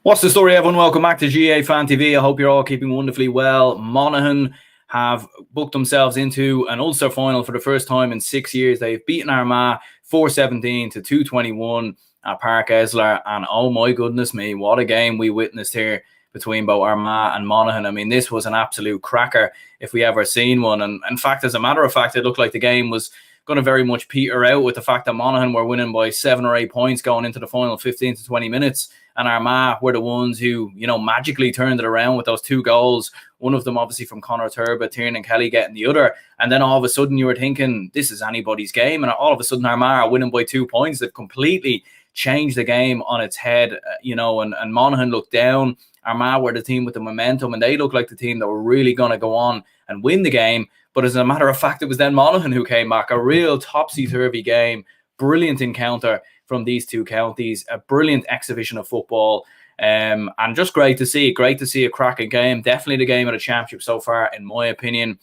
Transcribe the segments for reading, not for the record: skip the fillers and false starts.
What's the story, everyone? Welcome back to GAA Fan TV. I hope you're all keeping wonderfully well. Monaghan have booked themselves into an Ulster final for the first time in 6 years. They've beaten Armagh 4-17 to 2-21 at Pairc Esler. And oh my goodness me, what a game we witnessed here between both Armagh and Monaghan. I mean, this was an absolute cracker if we ever seen one. And in fact, as a matter of fact, it looked like the game was going to very much peter out with the fact that Monaghan were winning by 7 or 8 points going into the final 15 to 20 minutes. And Armagh were the ones who, magically turned it around with those 2 goals. One of them, obviously, from Conor Turba, Tiernan Kelly getting the other. And then all of a sudden you were thinking, this is anybody's game. And all of a sudden Armagh are winning by 2 points. They've completely changed the game on its head, and Monaghan looked down. Armagh were the team with the momentum, and they looked like the team that were really going to go on and win the game. But as a matter of fact, it was then Monaghan who came back. A real topsy-turvy game. Brilliant encounter from these two counties. A brilliant exhibition of football. And just great to see. Great to see a cracking game. Definitely the game of the championship so far, in my opinion.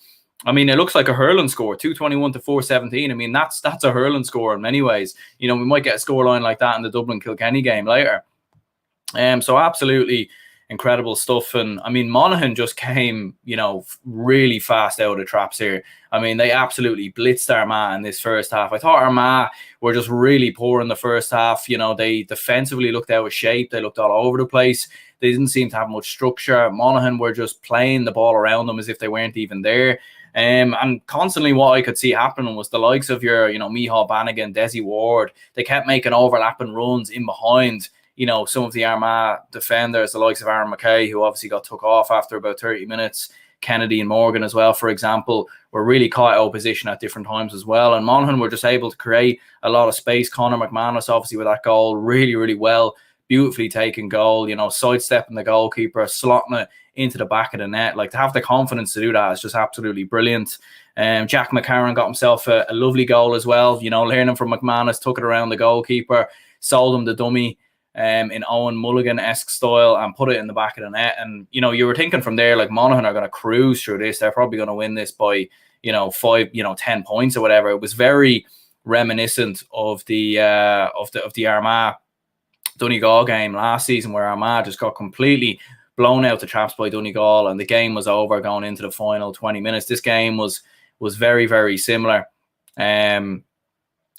I mean, it looks like a hurling score, 2-21 to 4-17. I mean, that's a hurling score in many ways. We might get a scoreline like that in the Dublin-Kilkenny game later. So absolutely incredible stuff. And I mean, Monaghan just came, really fast out of the traps here. I mean, they absolutely blitzed Armagh in this first half. I thought Armagh were just really poor in the first half. They defensively looked out of shape. They looked all over the place. They didn't seem to have much structure. Monaghan were just playing the ball around them as if they weren't even there. And constantly what I could see happening was the likes of your, Micheál Bannigan, Desi Ward. They kept making overlapping runs in behind, some of the Armagh defenders, the likes of Aaron McKay, who obviously got took off after about 30 minutes. Kennedy and Morgan as well, for example, were really caught out of position at different times as well. And Monaghan were just able to create a lot of space. Conor McManus, obviously, with that goal, really, really well. Beautifully taken goal, sidestepping the goalkeeper, slotting it into the back of the net. Like, to have the confidence to do that is just absolutely brilliant. Jack McCarron got himself a lovely goal as well. Learning from McManus, took it around the goalkeeper, sold him the dummy in Owen Mulligan-esque style and put it in the back of the net. And, you were thinking from there, like, Monaghan are going to cruise through this. They're probably going to win this by, 10 points or whatever. It was very reminiscent of the Armagh Donegal game last season, where Armagh just got completely blown out the traps by Donegal and the game was over going into the final 20 minutes. This game was very, very similar in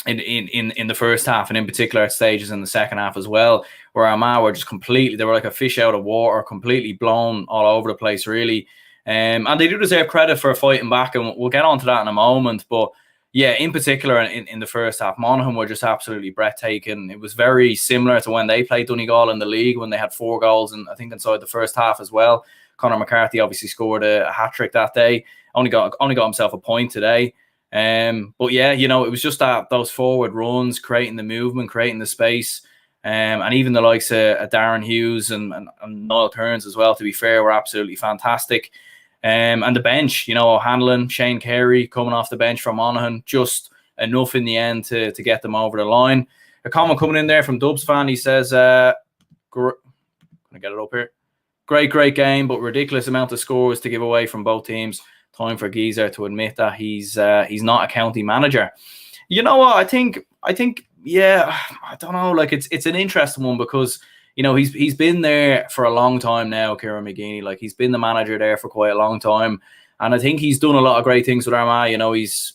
the first half, and in particular at stages in the second half as well, where Armagh were just completely, they were like a fish out of water, completely blown all over the place, really. And they do deserve credit for fighting back, and we'll get on to that in a moment. But yeah, in particular in the first half, Monaghan were just absolutely breathtaking. It was very similar to when they played Donegal in the league, when they had 4 goals, and I think inside the first half as well. Conor McCarthy obviously scored a hat-trick that day. Only got himself a point today. But yeah, it was just those forward runs, creating the movement, creating the space, and even the likes of Darren Hughes and Niall Kearns as well, to be fair, were absolutely fantastic. And the bench, O'Hanlon, Shane Carey coming off the bench from Monaghan, just enough in the end to get them over the line. A comment coming in there from Dubs fan, he says, can I get it up here? Great game, but ridiculous amount of scores to give away from both teams. Time for Geezer to admit that he's not a county manager. You know what? I think yeah, I don't know. Like, it's an interesting one because he's been there for a long time now, Kieran McGeeney. Like, he's been the manager there for quite a long time, and I think he's done a lot of great things with Armagh.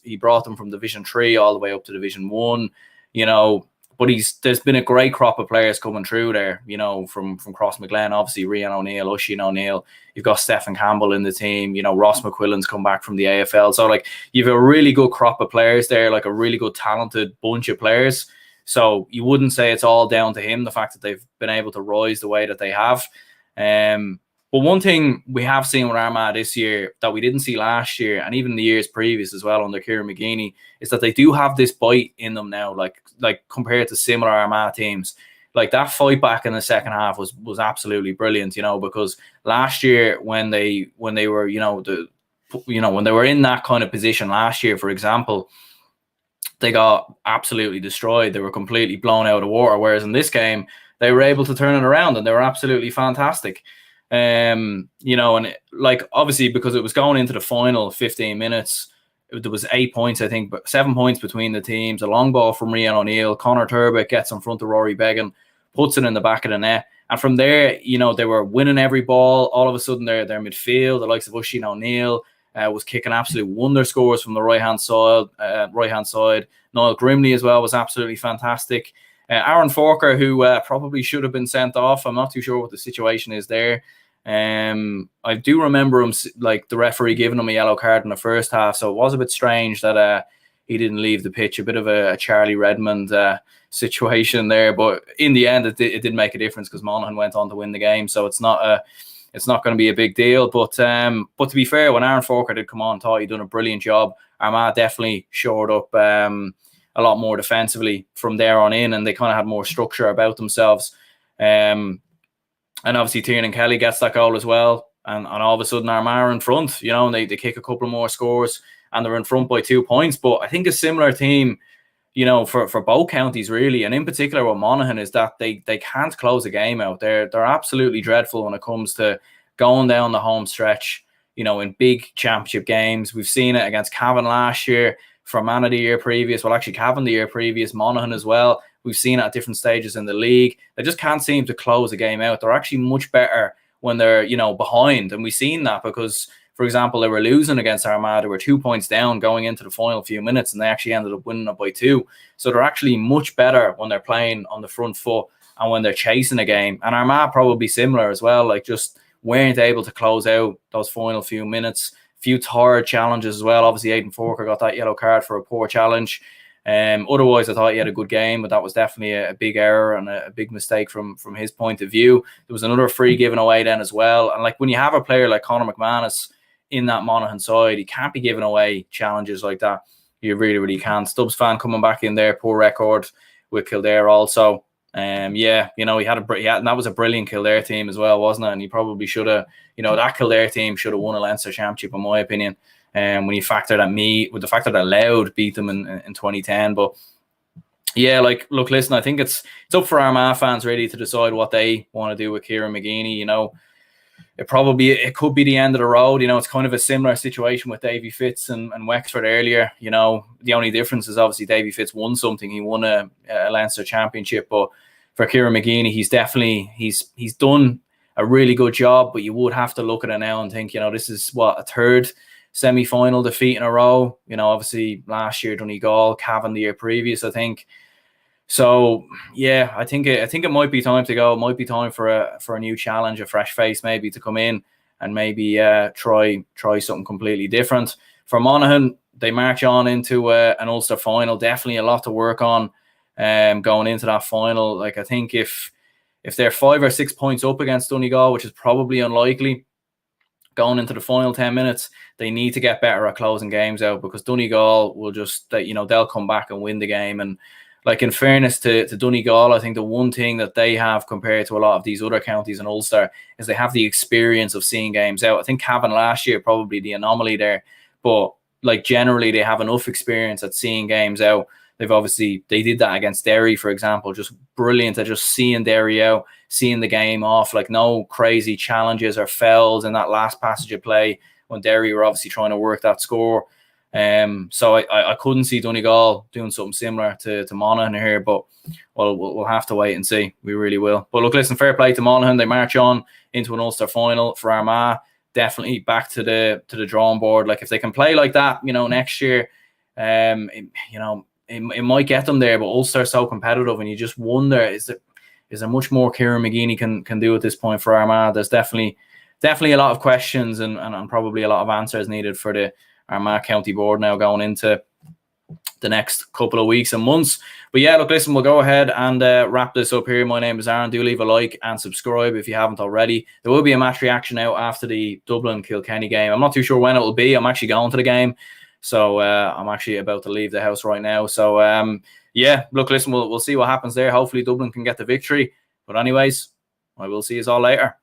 He brought them from Division 3 all the way up to Division 1. But there's been a great crop of players coming through there, from Crossmaglen, obviously Rian O'Neill, Oisin O'Neill. You've got Stephen Campbell in the team, Ross McQuillan's come back from the AFL. So, like, you've a really good crop of players there, like a really good talented bunch of players. So you wouldn't say it's all down to him, the fact that they've been able to rise the way that they have. But one thing we have seen with Armagh this year that we didn't see last year, and even the years previous as well under Kieran McGeeney, is that they do have this bite in them now, like compared to similar Armagh teams. Like, that fight back in the second half was absolutely brilliant, because last year when they were, when they were in that kind of position last year, for example, they got absolutely destroyed. They were completely blown out of water. Whereas in this game, they were able to turn it around and they were absolutely fantastic. And obviously, because it was going into the final 15 minutes, there was 8 points, I think, but 7 points between the teams. A long ball from Rian O'Neill. Conor Turba gets in front of Rory Beggan, puts it in the back of the net. And from there, you know, they were winning every ball. All of a sudden, their midfield, the likes of Oisin O'Neill, was kicking absolute wonder scores from the right-hand side. Niall Grimley as well was absolutely fantastic. Aaron Forker, who probably should have been sent off. I'm not too sure what the situation is there. I do remember him, like the referee giving him a yellow card in the first half, so it was a bit strange that he didn't leave the pitch. A bit of a Charlie Redmond situation there, but in the end, it did make a difference because Monaghan went on to win the game. So it's not going to be a big deal. But to be fair, when Aaron Forker did come on, thought he'd done a brilliant job. Armagh definitely shored up a lot more defensively from there on in, and they kind of had more structure about themselves. And obviously Tiernan Kelly gets that goal as well, and all of a sudden Armagh are in front, you know, and they kick a couple more scores and they're in front by 2 points. But I think a similar team, you know, for both counties really, and in particular with Monaghan, is that they can't close a game out. They're absolutely dreadful when it comes to going down the home stretch, you know, in big championship games. We've seen it against Cavan last year, Fermanagh the year previous, well actually Cavan the year previous, Monaghan as well. We've seen it at different stages in the league. They just can't seem to close a game out. They're actually much better when they're, you know, behind. And we've seen that because, for example, they were losing against Armagh. They were 2 points down going into the final few minutes, and they actually ended up winning it by 2. So they're actually much better when they're playing on the front foot and when they're chasing a game. And Armagh probably similar as well, like just weren't able to close out those final few minutes. Few tired challenges as well. Obviously, Aidan Forker got that yellow card for a poor challenge. Otherwise, I thought he had a good game, but that was definitely a big error and a big mistake from his point of view. There was another free given away then as well. And like when you have a player like Conor McManus in that Monaghan side, he can't be giving away challenges like that. You really, really can't. Stubbs fan coming back in there, poor record with Kildare also. Yeah, you know, he had and that was a brilliant Kildare team as well, wasn't it? And he probably should have, you know, that Kildare team should have won a Leinster Championship in my opinion. When you factor that with the fact that Louth beat them in 2010. But yeah, like, look, listen, I think it's up for Armagh fans really to decide what they want to do with Kieran McGeeney. You know, it could be the end of the road. You know, it's kind of a similar situation with Davy Fitz and Wexford earlier. You know, the only difference is obviously Davy Fitz won something. He won a Leinster Championship. But for Kieran McGeeney, he's done a really good job. But you would have to look at it now and think, you know, this is what, a third semi-final defeat in a row. You know, obviously last year Donegal, Cavan the year previous, I think. So yeah, I think it might be time to go. It might be time for a new challenge, a fresh face maybe to come in and maybe try something completely different. For Monaghan, they march on into an Ulster final. Definitely a lot to work on going into that final. Like, I think if they're 5 or 6 points up against Donegal, which is probably unlikely, going into the final 10 minutes, they need to get better at closing games out, because Donegal will just, you know, they'll come back and win the game. And like, in fairness to Donegal, I think the one thing that they have compared to a lot of these other counties in Ulster is they have the experience of seeing games out. I think Cavan last year probably the anomaly there, but like generally they have enough experience at seeing games out. They did that against Derry, for example, just brilliant at just seeing Derry out, seeing the game off, like no crazy challenges or fouls in that last passage of play when Derry were obviously trying to work that score. So I couldn't see Donegal doing something similar to Monaghan here, but we'll have to wait and see. We really will. But look, listen, fair play to Monaghan. They march on into an Ulster final. For Armagh, definitely back to the drawing board. Like, if they can play like that, you know, next year, you know, it might get them there. But Ulster's so competitive, and you just wonder, is there much more Kieran McGeeney can do at this point for Armagh? There's definitely a lot of questions and probably a lot of answers needed for the Armagh County Board now going into the next couple of weeks and months. But yeah, look, listen, we'll go ahead and wrap this up here. My name is Aaron. Do leave a like and subscribe if you haven't already. There will be a match reaction out after the Dublin-Kilkenny game. I'm not too sure when it will be. I'm actually going to the game, so I'm actually about to leave the house right now. So yeah, look, listen, we'll see what happens there. Hopefully Dublin can get the victory. But anyways, I will see you all later.